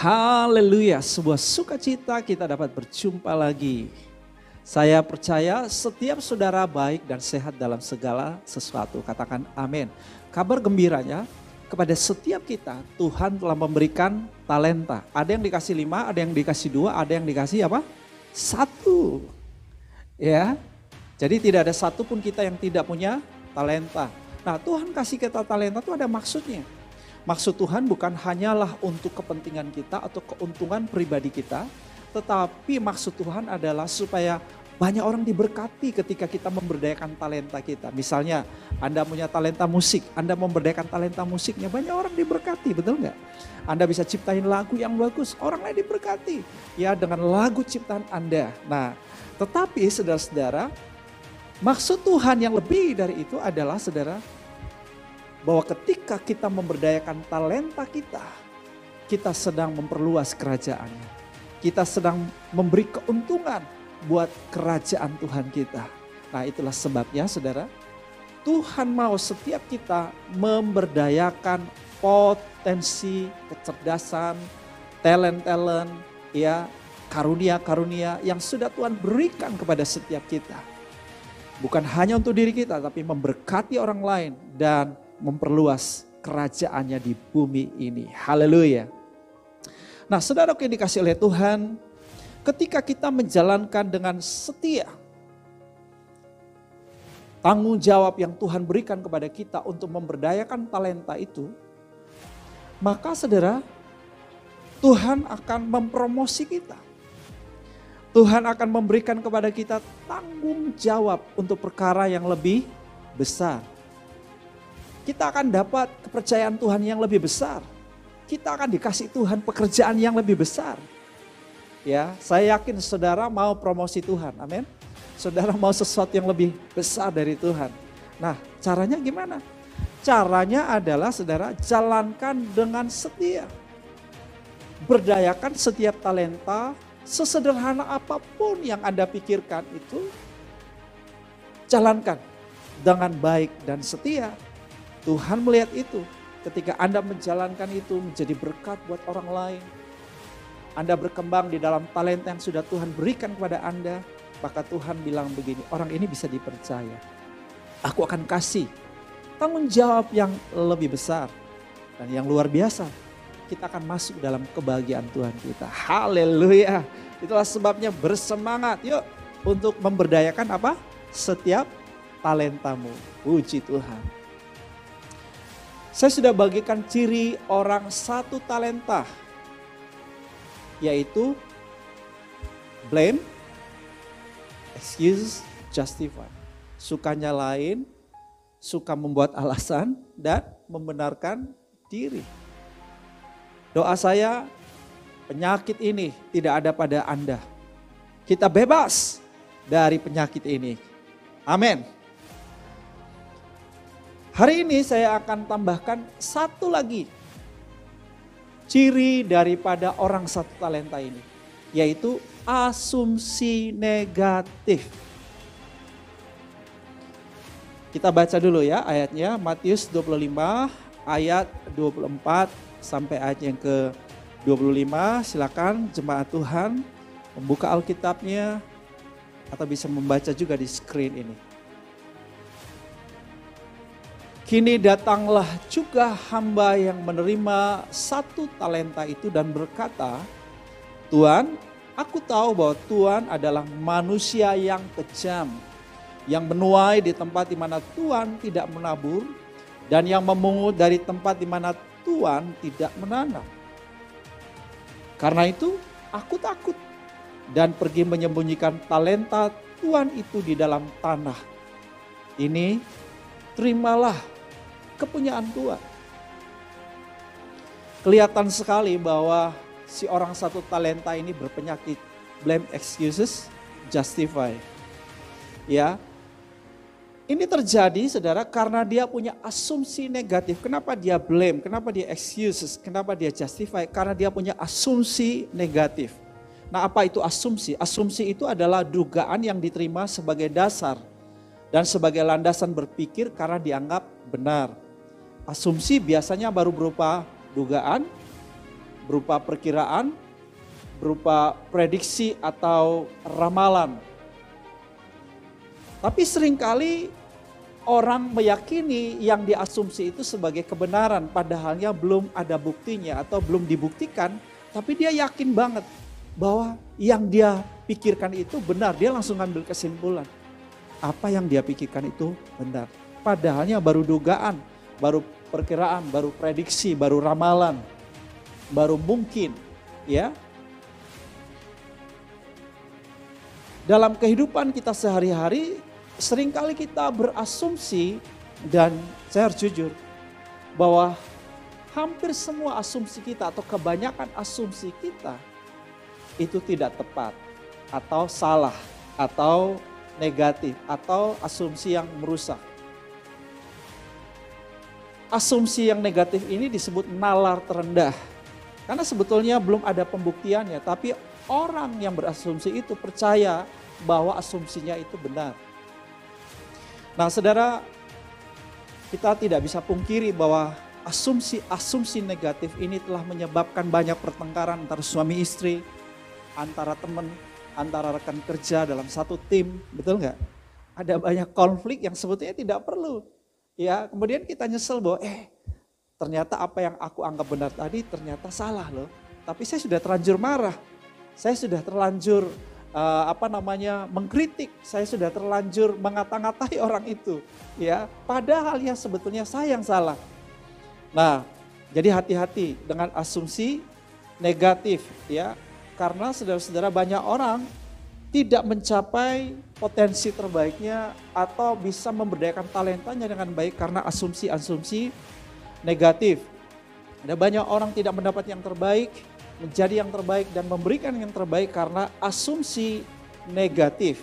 Haleluya, sebuah sukacita kita dapat berjumpa lagi. Saya percaya setiap saudara baik dan sehat dalam segala sesuatu. Katakan amin. Kabar gembiranya kepada setiap kita, Tuhan telah memberikan talenta. Ada yang dikasih 5, ada yang dikasih 2, ada yang dikasih apa? 1. Ya, jadi tidak ada satu pun kita yang tidak punya talenta. Nah, Tuhan kasih kita talenta itu ada maksudnya. Maksud Tuhan bukan hanyalah untuk kepentingan kita atau keuntungan pribadi kita, tetapi maksud Tuhan adalah supaya banyak orang diberkati ketika kita memberdayakan talenta kita. Misalnya Anda punya talenta musik, Anda memberdayakan talenta musiknya, banyak orang diberkati, betul nggak? Anda bisa ciptain lagu yang bagus, orang lain diberkati ya dengan lagu ciptaan Anda. Nah, tetapi saudara-saudara, maksud Tuhan yang lebih dari itu adalah saudara, bahwa ketika kita memberdayakan talenta kita sedang memperluas kerajaannya. Kita sedang memberi keuntungan buat kerajaan Tuhan kita. Nah, itulah sebabnya saudara, Tuhan mau setiap kita memberdayakan potensi, kecerdasan, talent-talent, ya, karunia-karunia yang sudah Tuhan berikan kepada setiap kita. Bukan hanya untuk diri kita, tapi memberkati orang lain dan memperluas kerajaannya di bumi ini. Haleluya. Nah, saudara yang dikasih oleh Tuhan, ketika kita menjalankan dengan setia tanggung jawab yang Tuhan berikan kepada kita untuk memberdayakan talenta itu, maka saudara, Tuhan akan mempromosi kita. Tuhan akan memberikan kepada kita tanggung jawab untuk perkara yang lebih besar. Kita akan dapat kepercayaan Tuhan yang lebih besar. Kita akan dikasih Tuhan pekerjaan yang lebih besar. Ya, saya yakin saudara mau promosi Tuhan, amin. Saudara mau sesuatu yang lebih besar dari Tuhan. Nah, caranya gimana? Caranya adalah saudara jalankan dengan setia. Berdayakan setiap talenta, sesederhana apapun yang Anda pikirkan itu, jalankan dengan baik dan setia. Tuhan melihat itu, ketika Anda menjalankan itu menjadi berkat buat orang lain. Anda berkembang di dalam talenta yang sudah Tuhan berikan kepada Anda, maka Tuhan bilang begini, orang ini bisa dipercaya. Aku akan kasih tanggung jawab yang lebih besar dan yang luar biasa. Kita akan masuk dalam kebahagiaan Tuhan kita. Haleluya. Itulah sebabnya bersemangat yuk untuk memberdayakan apa? Setiap talentamu. Puji Tuhan. Saya sudah bagikan ciri orang 1 talenta, yaitu blame, excuse, justify. Suka nyalain, suka membuat alasan, dan membenarkan diri. Doa saya, penyakit ini tidak ada pada Anda. Kita bebas dari penyakit ini. Amin. Hari ini saya akan tambahkan 1 lagi ciri daripada orang 1 talenta ini, yaitu asumsi negatif. Kita baca dulu ya ayatnya, Matius 25 ayat 24 sampai ayat yang ke-25. Silakan jemaat Tuhan membuka Alkitabnya atau bisa membaca juga di screen ini. Kini datanglah juga hamba yang menerima 1 talenta itu dan berkata, Tuhan, aku tahu bahwa Tuhan adalah manusia yang kejam, yang menuai di tempat di mana Tuhan tidak menabur, dan yang memungut dari tempat di mana Tuhan tidak menanam. Karena itu aku takut dan pergi menyembunyikan talenta Tuhan itu di dalam tanah. Ini terimalah kepunyaan Tuhan. Kelihatan sekali bahwa si orang 1 talenta ini berpenyakit blame, excuses, justify. Ya, ini terjadi saudara karena dia punya asumsi negatif. Kenapa dia blame? Kenapa dia excuses? Kenapa dia justify? Karena dia punya asumsi negatif. Nah, apa itu asumsi? Asumsi itu adalah dugaan yang diterima sebagai dasar dan sebagai landasan berpikir karena dianggap benar. Asumsi biasanya baru berupa dugaan, berupa perkiraan, berupa prediksi atau ramalan. Tapi seringkali orang meyakini yang diasumsi itu sebagai kebenaran, padahalnya belum ada buktinya atau belum dibuktikan, tapi dia yakin banget bahwa yang dia pikirkan itu benar, dia langsung ambil kesimpulan. Apa yang dia pikirkan itu benar. Padahalnya baru dugaan, baru perkiraan, baru prediksi, baru ramalan, baru mungkin, ya. Dalam kehidupan kita sehari-hari, seringkali kita berasumsi, dan saya harus jujur bahwa hampir semua asumsi kita atau kebanyakan asumsi kita itu tidak tepat atau salah atau negatif atau asumsi yang merusak. Asumsi yang negatif ini disebut nalar terendah. Karena sebetulnya belum ada pembuktiannya, tapi orang yang berasumsi itu percaya bahwa asumsinya itu benar. Nah, saudara, kita tidak bisa pungkiri bahwa asumsi-asumsi negatif ini telah menyebabkan banyak pertengkaran antara suami istri, antara teman, antara rekan kerja dalam satu tim, betul nggak? Ada banyak konflik yang sebetulnya tidak perlu. Ya, kemudian kita nyesel bahwa ternyata apa yang aku anggap benar tadi ternyata salah loh. Tapi saya sudah terlanjur marah, saya sudah terlanjur mengkritik, saya sudah terlanjur mengata-ngatai orang itu, ya. Padahal yang sebetulnya saya yang salah. Nah, jadi hati-hati dengan asumsi negatif, ya. Karena saudara-saudara, banyak orang tidak mencapai potensi terbaiknya atau bisa memberdayakan talentanya dengan baik karena asumsi-asumsi negatif. Ada banyak orang tidak mendapat yang terbaik, menjadi yang terbaik dan memberikan yang terbaik karena asumsi negatif.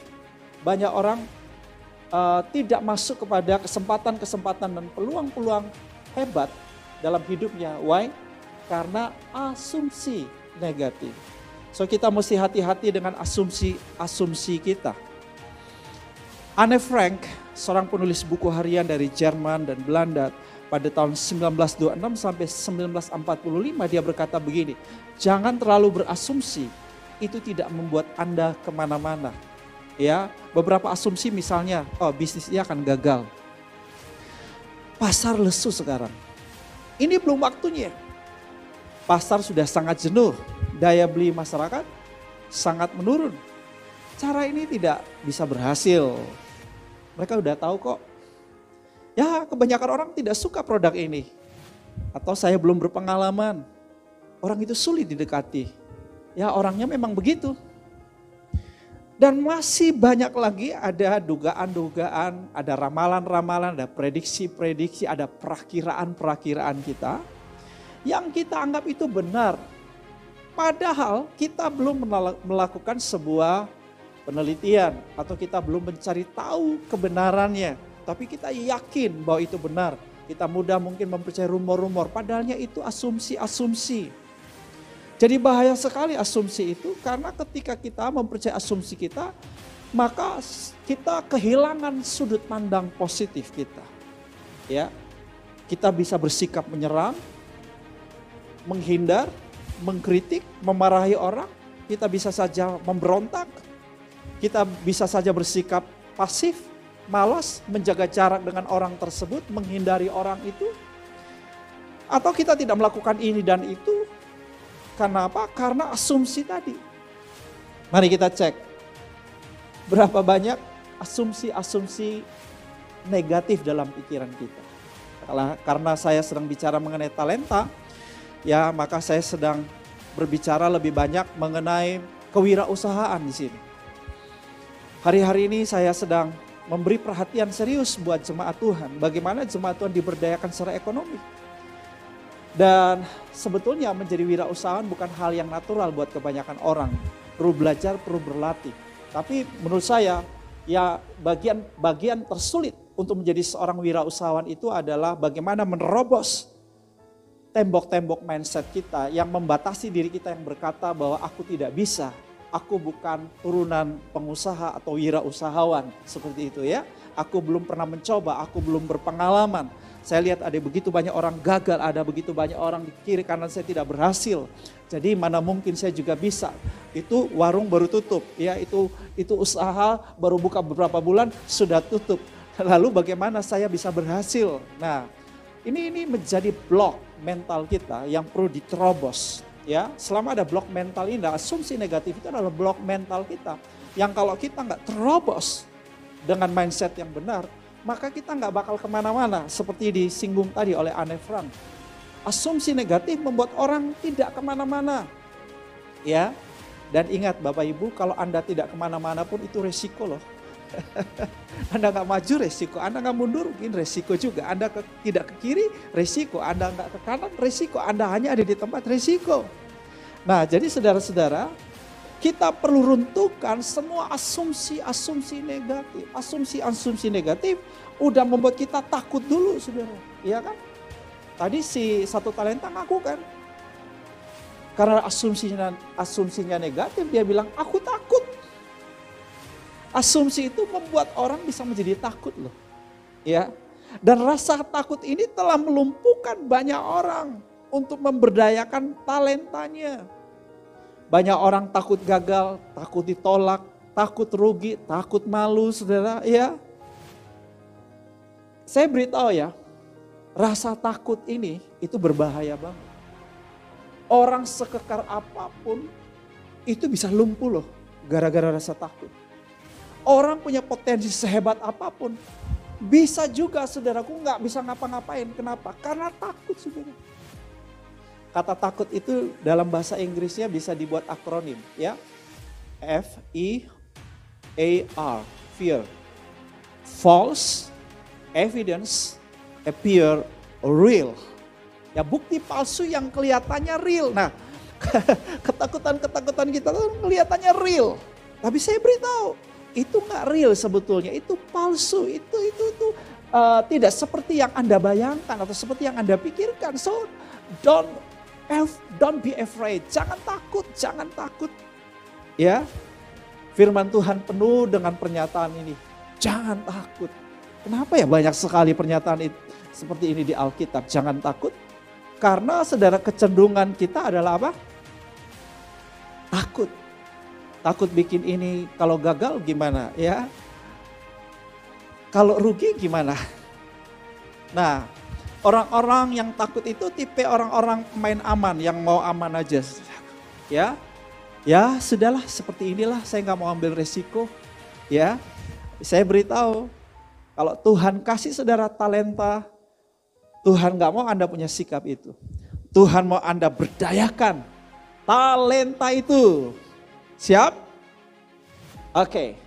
Banyak orang tidak masuk kepada kesempatan-kesempatan dan peluang-peluang hebat dalam hidupnya. Why? Karena asumsi negatif. So kita mesti hati-hati dengan asumsi-asumsi kita. Anne Frank, seorang penulis buku harian dari Jerman dan Belanda, pada tahun 1926 sampai 1945 dia berkata begini, jangan terlalu berasumsi, itu tidak membuat Anda kemana-mana. Ya, beberapa asumsi misalnya, bisnisnya akan gagal. Pasar lesu sekarang, ini belum waktunya. Pasar sudah sangat jenuh, daya beli masyarakat sangat menurun. Cara ini tidak bisa berhasil. Mereka udah tahu kok. Ya, kebanyakan orang tidak suka produk ini. Atau saya belum berpengalaman. Orang itu sulit didekati. Ya, orangnya memang begitu. Dan masih banyak lagi ada dugaan-dugaan, ada ramalan-ramalan, ada prediksi-prediksi, ada perakiraan-perakiraan kita. Yang kita anggap itu benar. Padahal kita belum melakukan sebuah penelitian. Atau kita belum mencari tahu kebenarannya. Tapi kita yakin bahwa itu benar. Kita mudah mungkin mempercayai rumor-rumor. Padahalnya itu asumsi-asumsi. Jadi bahaya sekali asumsi itu. Karena ketika kita mempercayai asumsi kita, maka kita kehilangan sudut pandang positif kita. Ya, kita bisa bersikap menyerang, menghindar, mengkritik, memarahi orang. Kita bisa saja memberontak. Kita bisa saja bersikap pasif, malas, menjaga jarak dengan orang tersebut, menghindari orang itu. Atau kita tidak melakukan ini dan itu. Karena apa? Karena asumsi tadi. Mari kita cek. Berapa banyak asumsi-asumsi negatif dalam pikiran kita. Karena saya sedang bicara mengenai talenta, ya maka saya sedang berbicara lebih banyak mengenai kewirausahaan di sini. Hari-hari ini saya sedang memberi perhatian serius buat jemaat Tuhan. Bagaimana jemaat Tuhan diberdayakan secara ekonomi. Dan sebetulnya menjadi wirausahawan bukan hal yang natural buat kebanyakan orang. Perlu belajar, perlu berlatih. Tapi menurut saya ya bagian tersulit untuk menjadi seorang wirausahawan itu adalah bagaimana menerobos tembok-tembok mindset kita yang membatasi diri kita yang berkata bahwa aku tidak bisa. Aku bukan turunan pengusaha atau wirausahawan seperti itu ya. aku belum pernah mencoba, aku belum berpengalaman. Saya lihat ada begitu banyak orang gagal, ada begitu banyak orang di kiri kanan saya tidak berhasil. Jadi mana mungkin saya juga bisa. Itu warung baru tutup, ya itu usaha baru buka beberapa bulan sudah tutup. Lalu bagaimana saya bisa berhasil? Nah, ini menjadi blok mental kita yang perlu diterobos. Ya, selama ada blok mental ini, asumsi negatif itu adalah blok mental kita. Yang kalau kita nggak terobos dengan mindset yang benar, maka kita nggak bakal kemana-mana. Seperti disinggung tadi oleh Anne Frank. Asumsi negatif membuat orang tidak kemana-mana. Ya, dan ingat Bapak Ibu, kalau Anda tidak kemana-mana pun itu resiko loh. Anda nggak maju resiko, Anda nggak mundur mungkin resiko juga. Anda tidak ke kiri resiko, Anda nggak ke kanan resiko, Anda hanya ada di tempat resiko. Nah jadi saudara-saudara, kita perlu runtuhkan semua asumsi-asumsi negatif. Asumsi-asumsi negatif udah membuat kita takut dulu saudara, iya kan? Tadi si 1 talenta ngaku kan, karena asumsinya negatif dia bilang aku takut. Asumsi itu membuat orang bisa menjadi takut loh. Ya. Dan rasa takut ini telah melumpuhkan banyak orang untuk memberdayakan talentanya. Banyak orang takut gagal, takut ditolak, takut rugi, takut malu, saudara. Ya. Saya beritahu ya, rasa takut ini itu berbahaya banget. Orang sekekar apapun itu bisa lumpuh loh gara-gara rasa takut. Orang punya potensi sehebat apapun, bisa juga saudaraku nggak bisa ngapa-ngapain. Kenapa? Karena takut saudara. Kata takut itu dalam bahasa Inggrisnya bisa dibuat akronim ya. F-E-A-R, fear. False evidence appear real. Ya bukti palsu yang kelihatannya real. Nah ketakutan kita tuh kelihatannya real. Tapi saya beritahu, itu nggak real sebetulnya, itu palsu, itu tidak seperti yang Anda bayangkan atau seperti yang Anda pikirkan. So don't be afraid, jangan takut. Ya, firman Tuhan penuh dengan pernyataan ini, jangan takut. Kenapa ya banyak sekali pernyataan seperti ini di Alkitab, jangan takut? Karena saudara kecenderungan kita adalah apa? Takut. Takut bikin ini, kalau gagal gimana ya? Kalau rugi gimana? Nah, orang-orang yang takut itu tipe orang-orang pemain aman yang mau aman aja. Ya, sudahlah seperti inilah, saya nggak mau ambil resiko. Ya, saya beritahu, kalau Tuhan kasih saudara talenta, Tuhan nggak mau Anda punya sikap itu. Tuhan mau Anda berdayakan talenta itu. Siap? Oke.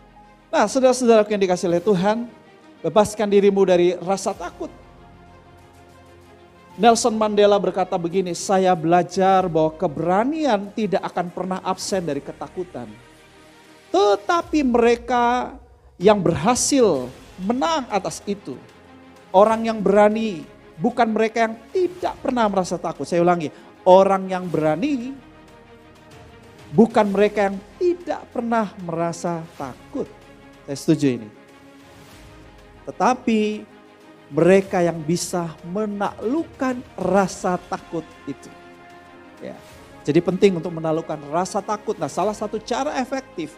Nah, saudara-saudara yang dikasih oleh Tuhan, bebaskan dirimu dari rasa takut. Nelson Mandela berkata begini, saya belajar bahwa keberanian tidak akan pernah absen dari ketakutan. Tetapi mereka yang berhasil menang atas itu. Orang yang berani, bukan mereka yang tidak pernah merasa takut. Saya ulangi, orang yang berani bukan mereka yang tidak pernah merasa takut. Saya setuju ini. Tetapi mereka yang bisa menaklukkan rasa takut itu. Ya. Jadi penting untuk menaklukkan rasa takut. Nah, salah satu cara efektif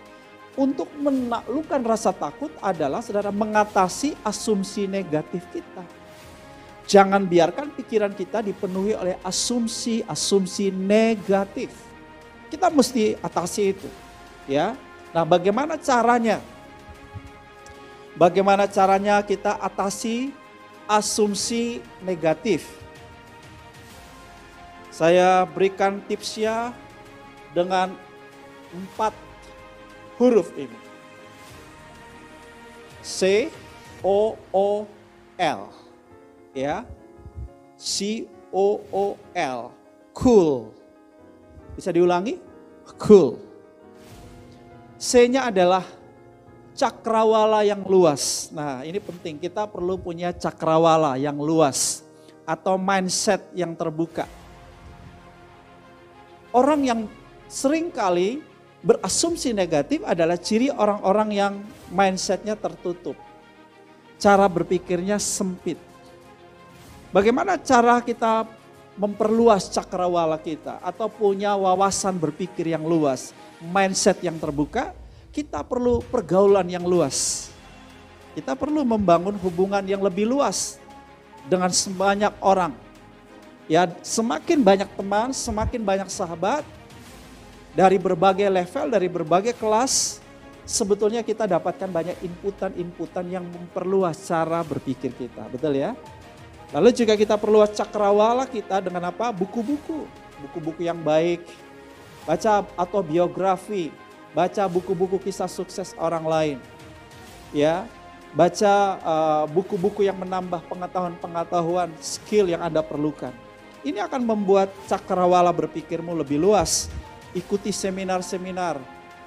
untuk menaklukkan rasa takut adalah saudara mengatasi asumsi negatif kita. Jangan biarkan pikiran kita dipenuhi oleh asumsi-asumsi negatif. Kita mesti atasi itu, ya. Nah, bagaimana caranya? Bagaimana caranya kita atasi asumsi negatif? Saya berikan tipsnya dengan 4 huruf ini. C-O-O-L, ya. C-O-O-L, cool. Bisa diulangi? Cool. C-nya adalah cakrawala yang luas. Nah, ini penting, kita perlu punya cakrawala yang luas atau mindset yang terbuka. Orang yang seringkali berasumsi negatif adalah ciri orang-orang yang mindsetnya tertutup. cara berpikirnya sempit. Bagaimana cara kita memperluas cakrawala kita atau punya wawasan berpikir yang luas, mindset yang terbuka? Kita perlu pergaulan yang luas. Kita perlu membangun hubungan yang lebih luas dengan sebanyak orang. Ya, semakin banyak teman, semakin banyak sahabat dari berbagai level, dari berbagai kelas, sebetulnya kita dapatkan banyak inputan-inputan yang memperluas cara berpikir kita. Betul ya? Lalu juga kita perluas cakrawala kita dengan apa? Buku-buku. Buku-buku yang baik. Baca atau biografi. Baca buku-buku kisah sukses orang lain. Ya, baca buku-buku yang menambah pengetahuan-pengetahuan, skill yang Anda perlukan. Ini akan membuat cakrawala berpikirmu lebih luas. Ikuti seminar-seminar,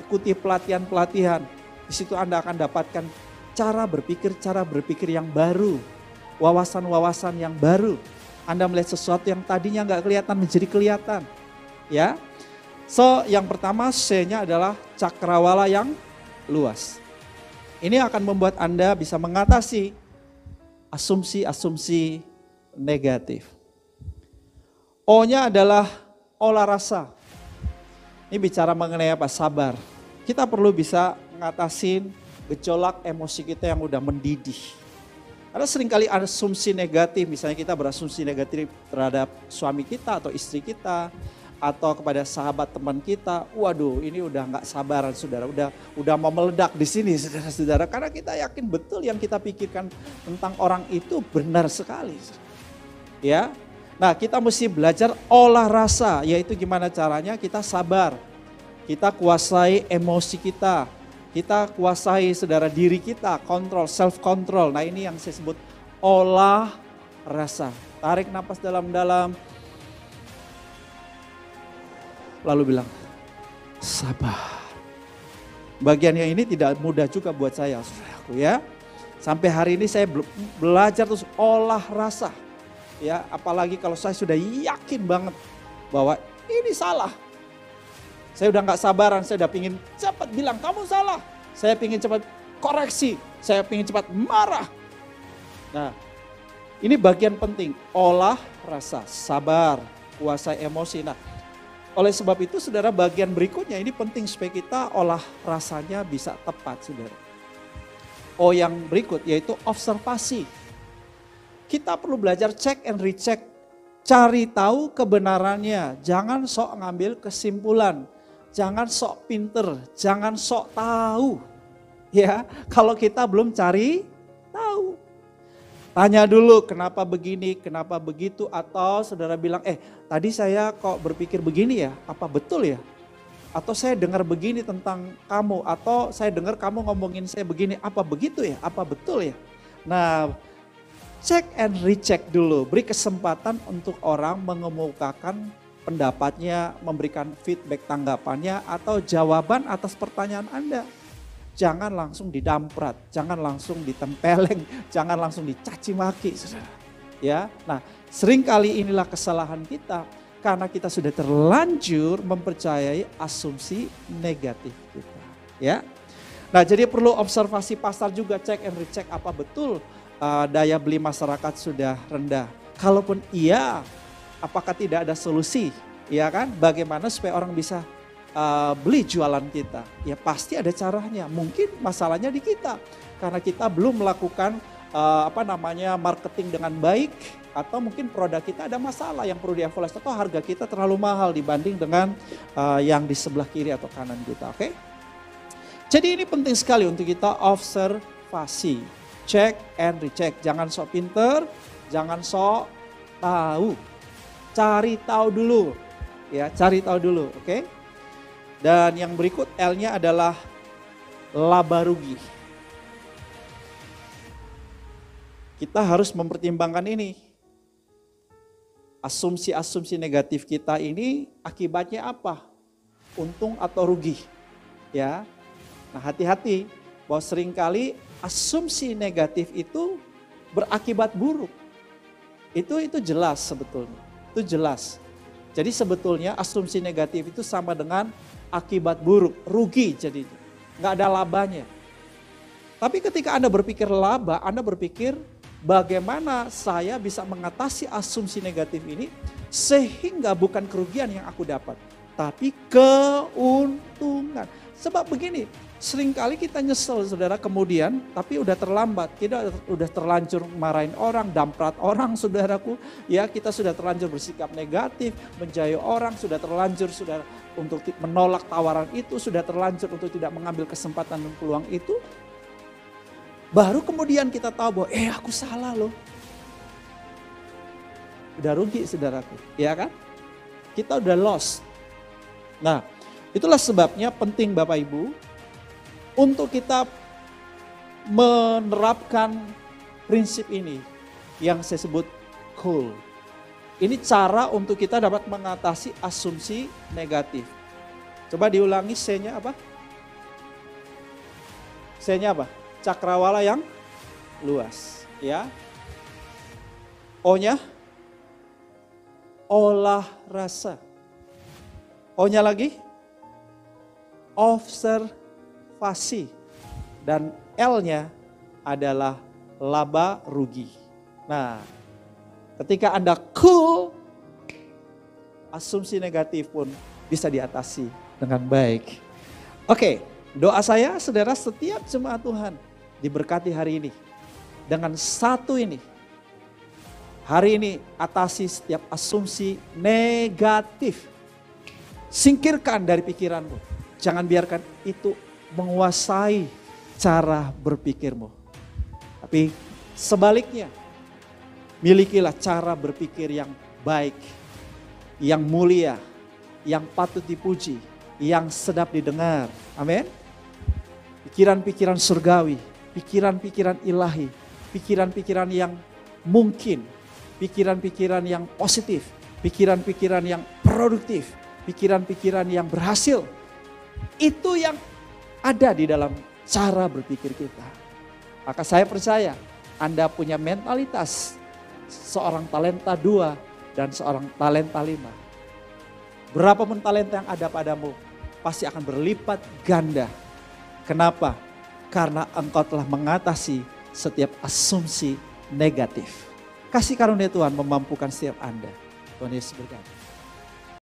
ikuti pelatihan-pelatihan. Di situ Anda akan dapatkan cara berpikir yang baru. Wawasan-wawasan yang baru. Anda melihat sesuatu yang tadinya nggak kelihatan menjadi kelihatan. Ya. So, yang pertama C-nya adalah cakrawala yang luas. Ini akan membuat Anda bisa mengatasi asumsi-asumsi negatif. O-nya adalah olah rasa. Ini bicara mengenai apa? Sabar. Kita perlu bisa ngatasin gejolak emosi kita yang udah mendidih. Ada seringkali asumsi negatif, misalnya kita berasumsi negatif terhadap suami kita atau istri kita, atau kepada sahabat teman kita. Waduh, ini udah nggak sabaran saudara, udah mau meledak di sini saudara-saudara. Karena kita yakin betul yang kita pikirkan tentang orang itu benar sekali. Ya, nah kita mesti belajar olah rasa, yaitu gimana caranya kita sabar, kita kuasai emosi kita. Kita kuasai saudara diri kita, kontrol, self control. Nah ini yang saya sebut olah rasa. Tarik napas dalam-dalam. Lalu bilang, sabar. Bagian yang ini tidak mudah juga buat saya, saudaraku ya. Sampai hari ini saya belajar terus olah rasa. Ya, apalagi kalau saya sudah yakin banget bahwa ini salah. Saya udah gak sabaran, saya udah pingin cepat bilang kamu salah. Saya pingin cepat koreksi, saya pingin cepat marah. Nah, ini bagian penting, olah rasa, sabar, kuasai emosi. Nah, oleh sebab itu saudara bagian berikutnya ini penting supaya kita olah rasanya bisa tepat saudara. O yang berikut yaitu observasi. Kita perlu belajar check and recheck, cari tahu kebenarannya, jangan sok ngambil kesimpulan. Jangan sok pinter, jangan sok tahu. Ya, kalau kita belum cari tahu. Tanya dulu kenapa begini, kenapa begitu. Atau saudara bilang, tadi saya kok berpikir begini ya, apa betul ya? Atau saya dengar begini tentang kamu. Atau saya dengar kamu ngomongin saya begini, apa begitu ya, apa betul ya? Nah, check and recheck dulu. Beri kesempatan untuk orang mengemukakan pendapatnya, memberikan feedback tanggapannya atau jawaban atas pertanyaan Anda. Jangan langsung didamprat, jangan langsung ditempeleng, jangan langsung dicaci maki, saudara. Ya, nah seringkali inilah kesalahan kita karena kita sudah terlanjur mempercayai asumsi negatif kita. Ya, nah jadi perlu observasi pasar juga, cek and recheck apa betul daya beli masyarakat sudah rendah. Kalaupun iya, apakah tidak ada solusi, ya kan? Bagaimana supaya orang bisa beli jualan kita? Ya pasti ada caranya. Mungkin masalahnya di kita karena kita belum melakukan marketing dengan baik, atau mungkin produk kita ada masalah yang perlu dievaluasi, atau harga kita terlalu mahal dibanding dengan yang di sebelah kiri atau kanan kita. Oke? Jadi ini penting sekali untuk kita observasi, check and recheck. Jangan sok pinter, jangan sok tahu. Cari tahu dulu, ya cari tahu dulu, oke? Dan yang berikut L-nya adalah laba rugi. Kita harus mempertimbangkan ini. Asumsi-asumsi negatif kita ini akibatnya apa? Untung atau rugi? Ya. Nah, hati-hati bahwa seringkali asumsi negatif itu berakibat buruk. Itu jelas sebetulnya. Itu jelas. Jadi sebetulnya asumsi negatif itu sama dengan akibat buruk, rugi jadinya. Nggak ada labanya. Tapi ketika Anda berpikir laba, Anda berpikir bagaimana saya bisa mengatasi asumsi negatif ini sehingga bukan kerugian yang aku dapat, tapi keuntungan. Sebab begini, seringkali kita nyesel saudara kemudian, tapi udah terlambat. Kita udah terlanjur marahin orang, damprat orang saudaraku. Ya, kita sudah terlanjur bersikap negatif, menjauhi orang, sudah terlanjur untuk menolak tawaran itu, sudah terlanjur untuk tidak mengambil kesempatan dan peluang itu. Baru kemudian kita tahu bahwa aku salah loh. Udah rugi saudaraku, ya kan? Kita udah lost. Nah, itulah sebabnya penting Bapak Ibu untuk kita menerapkan prinsip ini yang saya sebut cool. Ini cara untuk kita dapat mengatasi asumsi negatif. Coba diulangi C-nya apa? C-nya apa? Cakrawala yang luas, ya. O-nya olah rasa. O-nya lagi observasi. Dan L-nya adalah laba rugi. Nah, ketika Anda cool, asumsi negatif pun bisa diatasi dengan baik. Oke, doa saya saudara setiap jemaat Tuhan diberkati hari ini dengan satu ini. Hari ini atasi setiap asumsi negatif. Singkirkan dari pikiranmu. Jangan biarkan itu menguasai cara berpikirmu. Tapi sebaliknya, milikilah cara berpikir yang baik, yang mulia, yang patut dipuji, yang sedap didengar. Amin. Pikiran-pikiran surgawi, pikiran-pikiran ilahi, pikiran-pikiran yang mungkin, pikiran-pikiran yang positif, pikiran-pikiran yang produktif, pikiran-pikiran yang berhasil. Itu yang ada di dalam cara berpikir kita. Maka saya percaya Anda punya mentalitas seorang talenta 2 dan seorang talenta 5. Berapapun talenta yang ada padamu pasti akan berlipat ganda. Kenapa? Karena engkau telah mengatasi setiap asumsi negatif. Kasih karunia Tuhan memampukan setiap Anda. Tuhan Yesus berkati.